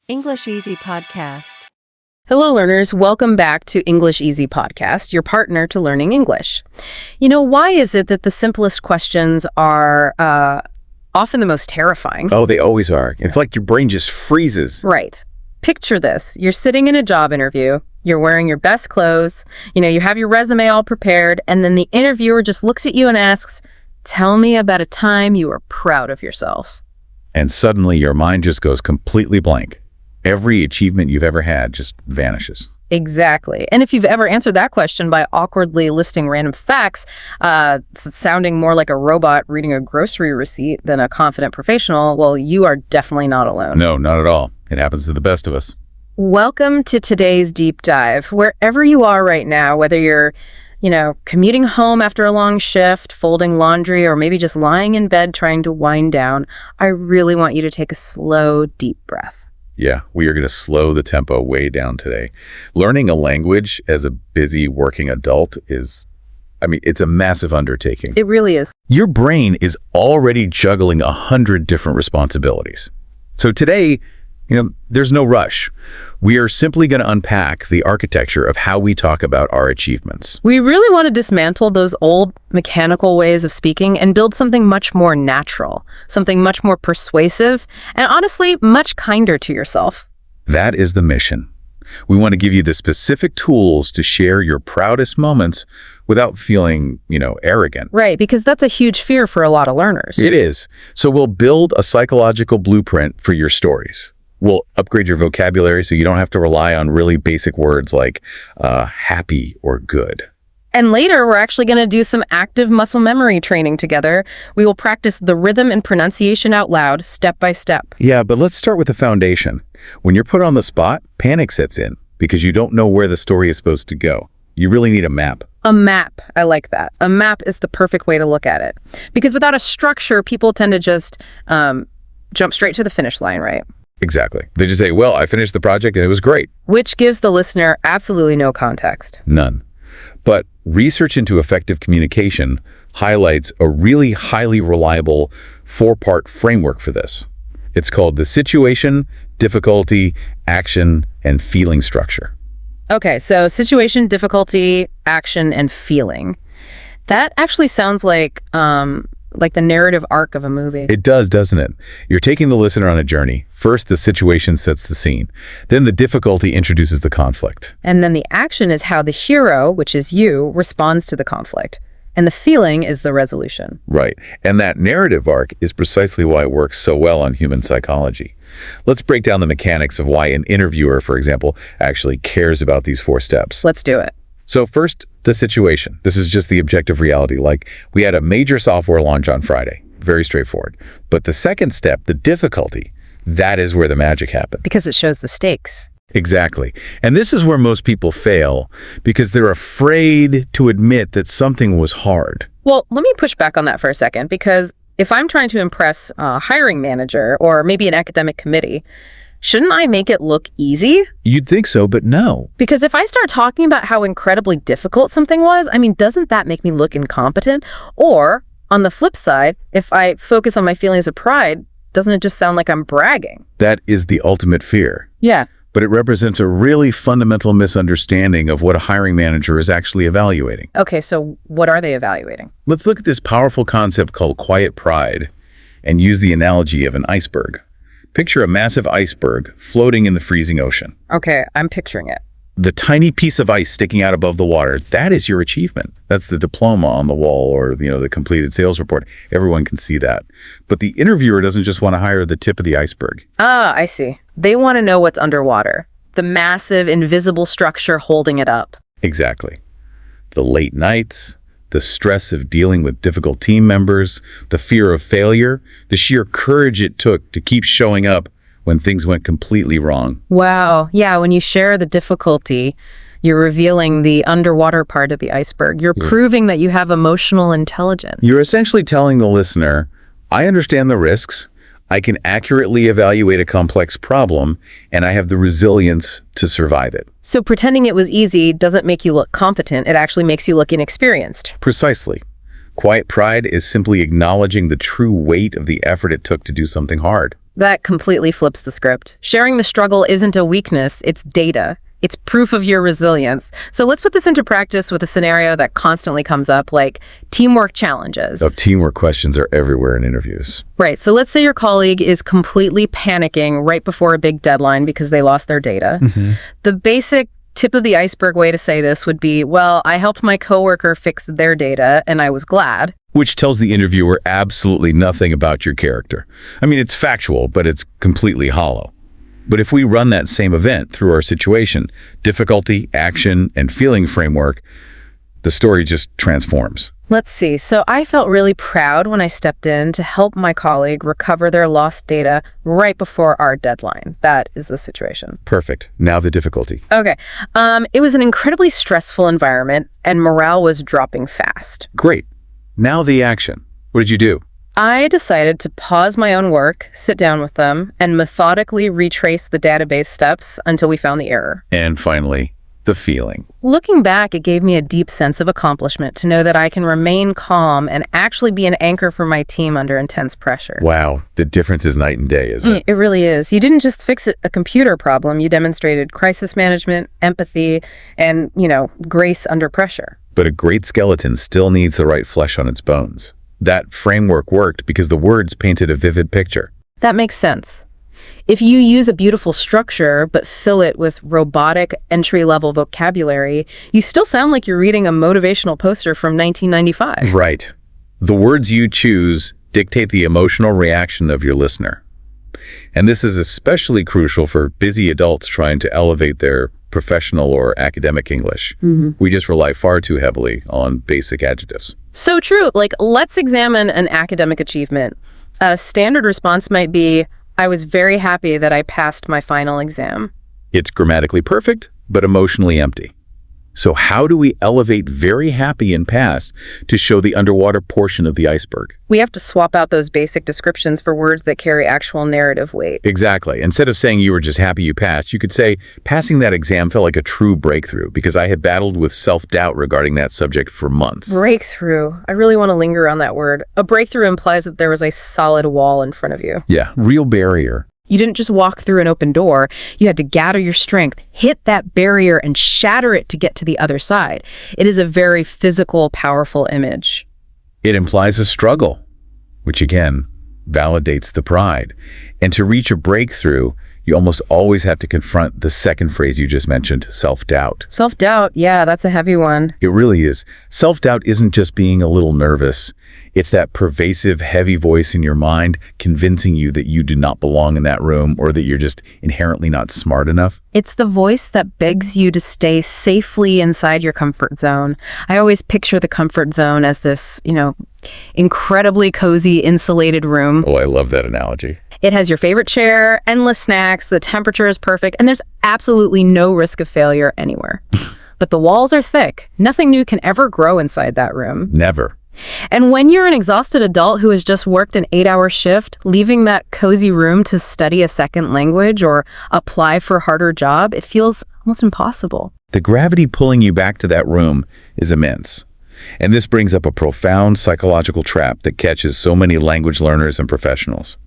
English Easy Podcast. Hello, learners. Welcome back to English Easy Podcast, your partner to learning English. You know, why is it that the simplest questions are often the most terrifying? Oh, they always are. It's like your brain just freezes. Right. Picture this. You're sitting in a job interview. You're wearing your best clothes. You have your resume all prepared. And then the interviewer just looks at you and asks, "Tell me about a time you were proud of yourself." And suddenly your mind just goes completely blank. Every achievement you've ever had just vanishes. Exactly. And if you've ever answered that question by awkwardly listing random facts, sounding more like a robot reading a grocery receipt than a confident professional, well, you are definitely not alone. No, not at all. It happens to the best of us. Welcome to today's deep dive. Wherever you are right now, whether you're commuting home after a long shift, folding laundry, or maybe just lying in bed trying to wind down, I really want you to take a slow, deep breath. Yeah, we are going to slow the tempo way down today. Learning a language as a busy working adult it's a massive undertaking. It really is. Your brain is already juggling 100 different responsibilities. So today, there's no rush. We are simply going to unpack the architecture of how we talk about our achievements. We really want to dismantle those old mechanical ways of speaking and build something much more natural, something much more persuasive, and honestly, much kinder to yourself. That is the mission. We want to give you the specific tools to share your proudest moments without feeling, arrogant. Right, because that's a huge fear for a lot of learners. It is. So we'll build a psychological blueprint for your stories. We'll upgrade your vocabulary so you don't have to rely on really basic words like happy or good. And later, we're actually going to do some active muscle memory training together. We will practice the rhythm and pronunciation out loud, step by step. Yeah, but let's start with the foundation. When you're put on the spot, panic sets in because you don't know where the story is supposed to go. You really need a map. A map. I like that. A map is the perfect way to look at it. Because without a structure, people tend to just jump straight to the finish line, right? Exactly. They just say, well, I finished the project and it was great. Which gives the listener absolutely no context. None. But research into effective communication highlights a really highly reliable 4-part framework for this. It's called the situation, difficulty, action, and feeling structure. Okay, so situation, difficulty, action, and feeling. That actually sounds like the narrative arc of a movie. It does, doesn't it? You're taking the listener on a journey. First, the situation sets the scene. Then the difficulty introduces the conflict. And then the action is how the hero, which is you, responds to the conflict. And the feeling is the resolution. Right. And that narrative arc is precisely why it works so well on human psychology. Let's break down the mechanics of why an interviewer, for example, actually cares about these 4 steps. Let's do it. So first, the situation. This is just the objective reality. Like, we had a major software launch on Friday. Very straightforward. But the second step, the difficulty, that is where the magic happens. Because it shows the stakes. Exactly. And this is where most people fail because they're afraid to admit that something was hard. Well, let me push back on that for a second, because if I'm trying to impress a hiring manager or maybe an academic committee, shouldn't I make it look easy? You'd think so, but no. Because if I start talking about how incredibly difficult something was, doesn't that make me look incompetent? Or, on the flip side, if I focus on my feelings of pride, doesn't it just sound like I'm bragging? That is the ultimate fear. Yeah. But it represents a really fundamental misunderstanding of what a hiring manager is actually evaluating. Okay, so what are they evaluating? Let's look at this powerful concept called quiet pride and use the analogy of an iceberg. Picture a massive iceberg floating in the freezing ocean. Okay, I'm picturing it. The tiny piece of ice sticking out above the water, that is your achievement. That's the diploma on the wall or, the completed sales report. Everyone can see that. But the interviewer doesn't just want to hire the tip of the iceberg. Ah, I see. They want to know what's underwater. The massive, invisible structure holding it up. Exactly. The late nights, the stress of dealing with difficult team members, the fear of failure, the sheer courage it took to keep showing up when things went completely wrong. Wow. Yeah, when you share the difficulty, you're revealing the underwater part of the iceberg. You're proving that you have emotional intelligence. You're essentially telling the listener, I understand the risks, I can accurately evaluate a complex problem, and I have the resilience to survive it. So pretending it was easy doesn't make you look competent. It actually makes you look inexperienced. Precisely. Quiet pride is simply acknowledging the true weight of the effort it took to do something hard. That completely flips the script. Sharing the struggle isn't a weakness, it's data. It's proof of your resilience. So let's put this into practice with a scenario that constantly comes up, like teamwork challenges. Oh, teamwork questions are everywhere in interviews. Right. So let's say your colleague is completely panicking right before a big deadline because they lost their data. The basic tip of the iceberg way to say this would be, well, I helped my coworker fix their data and I was glad. Which tells the interviewer absolutely nothing about your character. I mean, it's factual, but it's completely hollow. But if we run that same event through our situation, difficulty, action, and feeling framework, the story just transforms. Let's see. So I felt really proud when I stepped in to help my colleague recover their lost data right before our deadline. That is the situation. Perfect. Now the difficulty. Okay. It was an incredibly stressful environment and morale was dropping fast. Great. Now the action. What did you do? I decided to pause my own work, sit down with them, and methodically retrace the database steps until we found the error. And finally, the feeling. Looking back, it gave me a deep sense of accomplishment to know that I can remain calm and actually be an anchor for my team under intense pressure. Wow, the difference is night and day, isn't it? It really is. You didn't just fix a computer problem, you demonstrated crisis management, empathy, and, grace under pressure. But a great skeleton still needs the right flesh on its bones. That framework worked because the words painted a vivid picture. That makes sense. If you use a beautiful structure but fill it with robotic entry-level vocabulary, you still sound like you're reading a motivational poster from 1995. Right. The words you choose dictate the emotional reaction of your listener. And this is especially crucial for busy adults trying to elevate their professional or academic English. We just rely far too heavily on basic adjectives. So true. Let's examine an academic achievement. A standard response might be, I was very happy that I passed my final exam. It's grammatically perfect, but emotionally empty. So how do we elevate very happy and pass to show the underwater portion of the iceberg? We have to swap out those basic descriptions for words that carry actual narrative weight. Exactly. Instead of saying you were just happy you passed, you could say, passing that exam felt like a true breakthrough because I had battled with self-doubt regarding that subject for months. Breakthrough. I really want to linger on that word. A breakthrough implies that there was a solid wall in front of you. Yeah, real barrier. You didn't just walk through an open door. You had to gather your strength, hit that barrier, and shatter it to get to the other side. It is a very physical, powerful image. It implies a struggle, which again validates the pride. And to reach a breakthrough, you almost always have to confront the second phrase you just mentioned, self-doubt. Self-doubt, yeah, that's a heavy one. It really is. Self-doubt isn't just being a little nervous. It's that pervasive, heavy voice in your mind convincing you that you do not belong in that room or that you're just inherently not smart enough. It's the voice that begs you to stay safely inside your comfort zone. I always picture the comfort zone as this, incredibly cozy, insulated room. Oh, I love that analogy. It has your favorite chair, endless snacks, the temperature is perfect, and there's absolutely no risk of failure anywhere. But the walls are thick. Nothing new can ever grow inside that room. Never. And when you're an exhausted adult who has just worked an 8-hour shift, leaving that cozy room to study a second language or apply for a harder job, it feels almost impossible. The gravity pulling you back to that room is immense. And this brings up a profound psychological trap that catches so many language learners and professionals.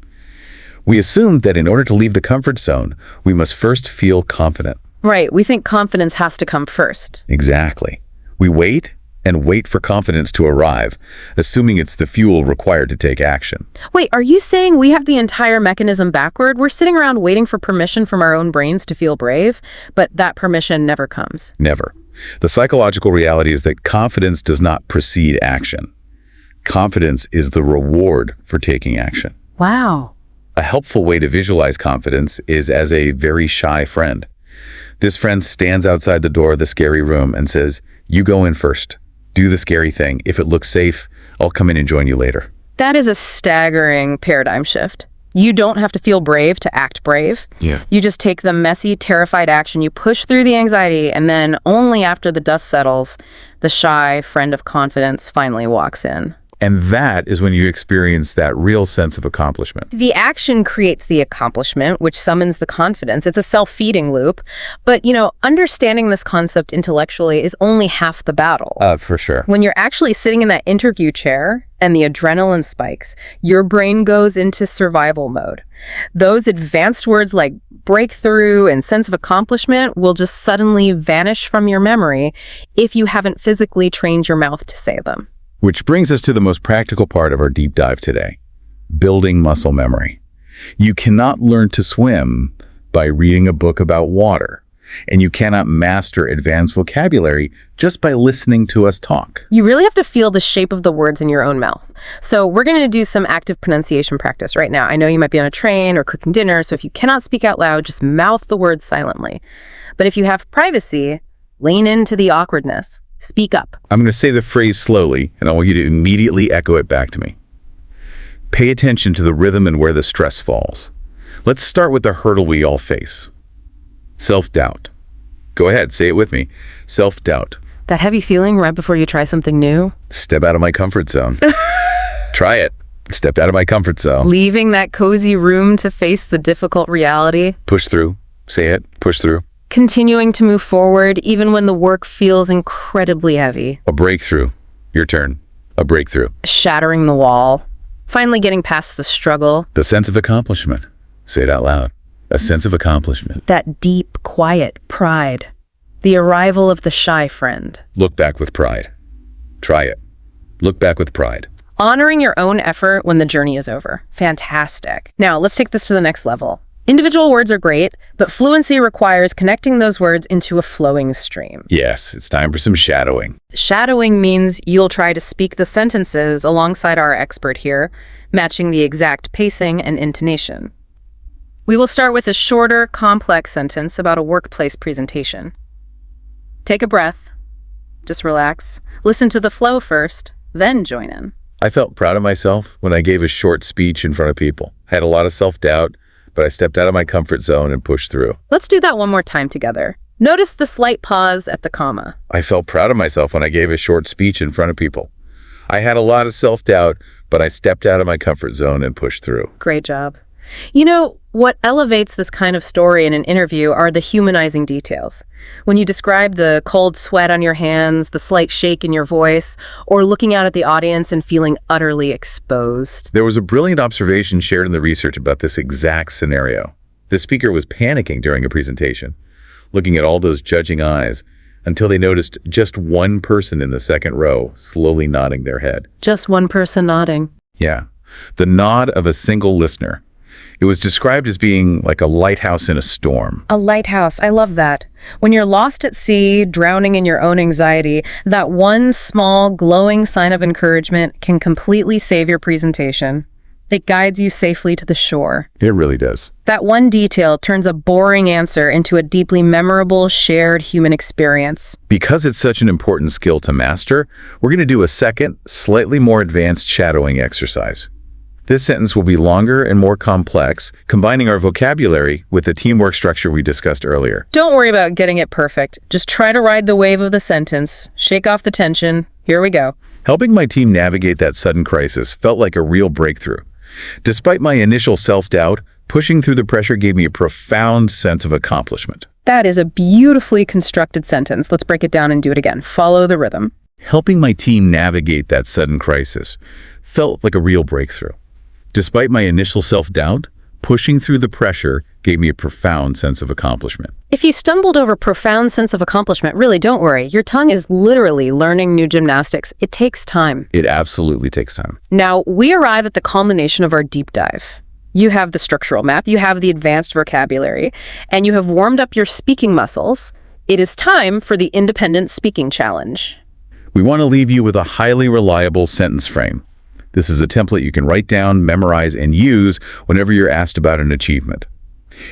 We assume that in order to leave the comfort zone, we must first feel confident. Right, we think confidence has to come first. Exactly. We wait and wait for confidence to arrive, assuming it's the fuel required to take action. Wait, are you saying we have the entire mechanism backward? We're sitting around waiting for permission from our own brains to feel brave, but that permission never comes. Never. The psychological reality is that confidence does not precede action. Confidence is the reward for taking action. Wow. A helpful way to visualize confidence is as a very shy friend. This friend stands outside the door of the scary room and says, "You go in first. Do the scary thing. If it looks safe, I'll come in and join you later." That is a staggering paradigm shift. You don't have to feel brave to act brave. Yeah. You just take the messy, terrified action, you push through the anxiety, and then only after the dust settles, the shy friend of confidence finally walks in. And that is when you experience that real sense of accomplishment. The action creates the accomplishment, which summons the confidence. It's a self-feeding loop. But, understanding this concept intellectually is only half the battle. For sure. When you're actually sitting in that interview chair and the adrenaline spikes, your brain goes into survival mode. Those advanced words like breakthrough and sense of accomplishment will just suddenly vanish from your memory if you haven't physically trained your mouth to say them. Which brings us to the most practical part of our deep dive today, building muscle memory. You cannot learn to swim by reading a book about water, and you cannot master advanced vocabulary just by listening to us talk. You really have to feel the shape of the words in your own mouth. So we're going to do some active pronunciation practice right now. I know you might be on a train or cooking dinner, so if you cannot speak out loud, just mouth the words silently. But if you have privacy, lean into the awkwardness. Speak up. I'm going to say the phrase slowly, and I want you to immediately echo it back to me. Pay attention to the rhythm and where the stress falls. Let's start with the hurdle we all face. Self-doubt. Go ahead, say it with me. Self-doubt. That heavy feeling right before you try something new? Step out of my comfort zone. Try it. Step out of my comfort zone. Leaving that cozy room to face the difficult reality? Push through. Say it. Push through. Continuing to move forward even when the work feels incredibly heavy. A breakthrough. Your turn. A breakthrough. Shattering the wall. Finally getting past the struggle. The sense of accomplishment. Say it out loud. A sense of accomplishment. That deep, quiet pride. The arrival of the shy friend. Look back with pride. Try it. Look back with pride. Honoring your own effort when the journey is over. Fantastic. Now, let's take this to the next level. Individual words are great, but fluency requires connecting those words into a flowing stream. Yes, it's time for some shadowing. Shadowing means you'll try to speak the sentences alongside our expert here, matching the exact pacing and intonation. We will start with a shorter, complex sentence about a workplace presentation. Take a breath. Just relax. Listen to the flow first, then join in. I felt proud of myself when I gave a short speech in front of people. I had a lot of self-doubt, but I stepped out of my comfort zone and pushed through. Let's do that one more time together. Notice the slight pause at the comma. I felt proud of myself when I gave a short speech in front of people. I had a lot of self-doubt, but I stepped out of my comfort zone and pushed through. Great job. What elevates this kind of story in an interview are the humanizing details. When you describe the cold sweat on your hands, the slight shake in your voice, or looking out at the audience and feeling utterly exposed. There was a brilliant observation shared in the research about this exact scenario. The speaker was panicking during a presentation, looking at all those judging eyes, until they noticed just one person in the second row slowly nodding their head. Just one person nodding. Yeah, the nod of a single listener. It was described as being like a lighthouse in a storm. A lighthouse. I love that. When you're lost at sea, drowning in your own anxiety, that one small, glowing sign of encouragement can completely save your presentation. It guides you safely to the shore. It really does. That one detail turns a boring answer into a deeply memorable, shared human experience. Because it's such an important skill to master, we're going to do a second, slightly more advanced shadowing exercise. This sentence will be longer and more complex, combining our vocabulary with the teamwork structure we discussed earlier. Don't worry about getting it perfect. Just try to ride the wave of the sentence. Shake off the tension. Here we go. Helping my team navigate that sudden crisis felt like a real breakthrough. Despite my initial self-doubt, pushing through the pressure gave me a profound sense of accomplishment. That is a beautifully constructed sentence. Let's break it down and do it again. Follow the rhythm. Helping my team navigate that sudden crisis felt like a real breakthrough. Despite my initial self-doubt, pushing through the pressure gave me a profound sense of accomplishment. If you stumbled over profound sense of accomplishment, really don't worry. Your tongue is literally learning new gymnastics. It takes time. It absolutely takes time. Now, we arrive at the culmination of our deep dive. You have the structural map, you have the advanced vocabulary, and you have warmed up your speaking muscles. It is time for the independent speaking challenge. We want to leave you with a highly reliable sentence frame. This is a template you can write down, memorize, and use whenever you're asked about an achievement.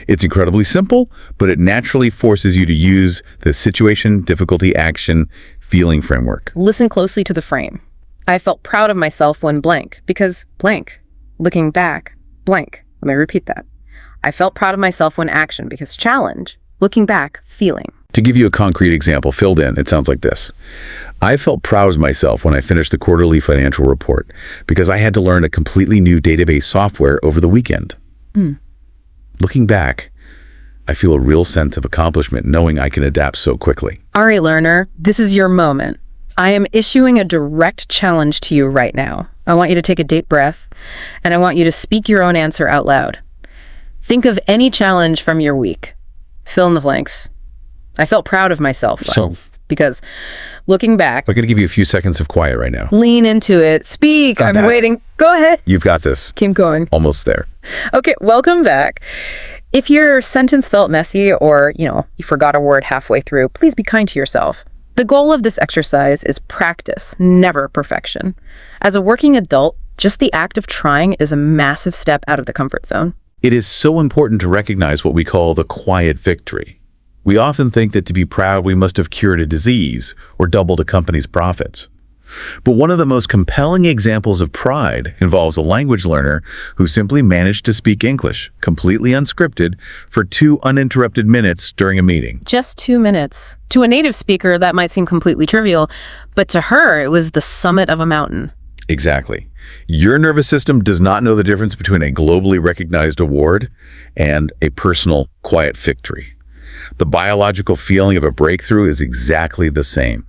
It's incredibly simple, but it naturally forces you to use the situation, difficulty, action, feeling framework. Listen closely to the frame. I felt proud of myself when blank, because blank. Looking back, blank. Let me repeat that. I felt proud of myself when action, because challenge. Looking back, feeling. To give you a concrete example, filled in, it sounds like this. I felt proud of myself when I finished the quarterly financial report because I had to learn a completely new database software over the weekend. Looking back, I feel a real sense of accomplishment knowing I can adapt so quickly. All right, learner, this is your moment. I am issuing a direct challenge to you right now. I want you to take a deep breath, and I want you to speak your own answer out loud. Think of any challenge from your week. Fill in the blanks. I felt proud of myself because looking back... I'm going to give you a few seconds of quiet right now. Lean into it. Speak. I'm waiting. Go ahead. You've got this. Keep going. Almost there. Okay, welcome back. If your sentence felt messy or, you forgot a word halfway through, please be kind to yourself. The goal of this exercise is practice, never perfection. As a working adult, just the act of trying is a massive step out of the comfort zone. It is so important to recognize what we call the quiet victory. We often think that to be proud, we must have cured a disease or doubled a company's profits. But one of the most compelling examples of pride involves a language learner who simply managed to speak English, completely unscripted, for 2 uninterrupted minutes during a meeting. Just 2 minutes. To a native speaker, that might seem completely trivial, but to her, it was the summit of a mountain. Exactly. Your nervous system does not know the difference between a globally recognized award and a personal, quiet victory. The biological feeling of a breakthrough is exactly the same.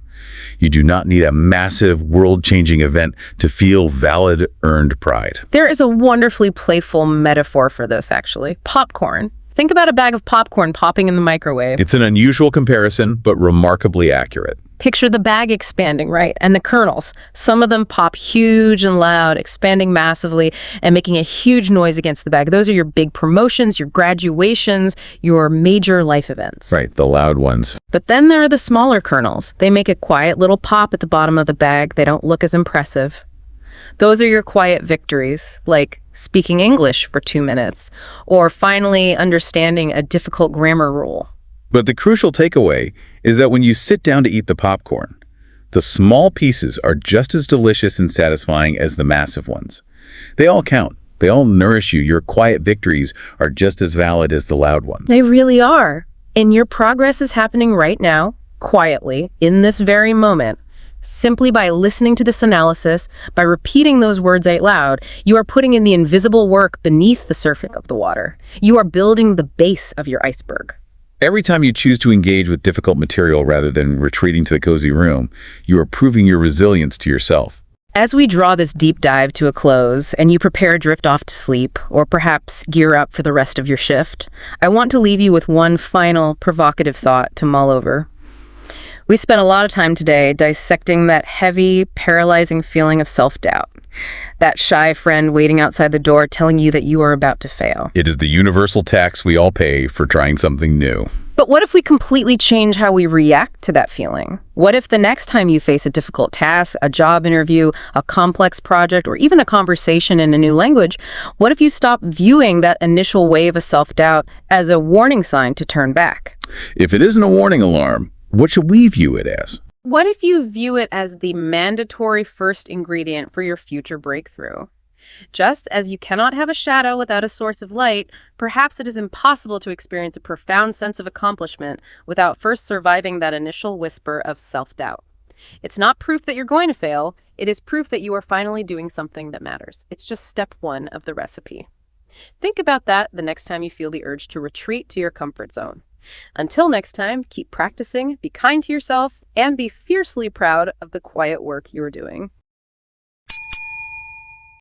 You do not need a massive, world-changing event to feel valid, earned pride. There is a wonderfully playful metaphor for this, actually. Popcorn. Think about a bag of popcorn popping in the microwave. It's an unusual comparison, but remarkably accurate. Picture the bag expanding, right? And the kernels. Some of them pop huge and loud, expanding massively and making a huge noise against the bag. Those are your big promotions, your graduations, your major life events. Right, the loud ones. But then there are the smaller kernels. They make a quiet little pop at the bottom of the bag. They don't look as impressive. Those are your quiet victories, like speaking English for 2 minutes, or finally understanding a difficult grammar rule. But the crucial takeaway is that when you sit down to eat the popcorn, the small pieces are just as delicious and satisfying as the massive ones. They all count. They all nourish you. Your quiet victories are just as valid as the loud ones. They really are. And your progress is happening right now, quietly, in this very moment. Simply by listening to this analysis, by repeating those words out loud, you are putting in the invisible work beneath the surface of the water. You are building the base of your iceberg. Every time you choose to engage with difficult material rather than retreating to the cozy room, you are proving your resilience to yourself. As we draw this deep dive to a close and you prepare to drift off to sleep or perhaps gear up for the rest of your shift, I want to leave you with one final provocative thought to mull over. We spent a lot of time today dissecting that heavy, paralyzing feeling of self-doubt. That shy friend waiting outside the door telling you that you are about to fail. It is the universal tax we all pay for trying something new. But what if we completely change how we react to that feeling? What if the next time you face a difficult task, a job interview, a complex project, or even a conversation in a new language, what if you stop viewing that initial wave of self-doubt as a warning sign to turn back? If it isn't a warning alarm, what should we view it as? What if you view it as the mandatory first ingredient for your future breakthrough? Just as you cannot have a shadow without a source of light, perhaps it is impossible to experience a profound sense of accomplishment without first surviving that initial whisper of self-doubt. It's not proof that you're going to fail. It is proof that you are finally doing something that matters. It's just step 1 of the recipe. Think about that the next time you feel the urge to retreat to your comfort zone. Until next time, keep practicing, be kind to yourself, and be fiercely proud of the quiet work you're doing.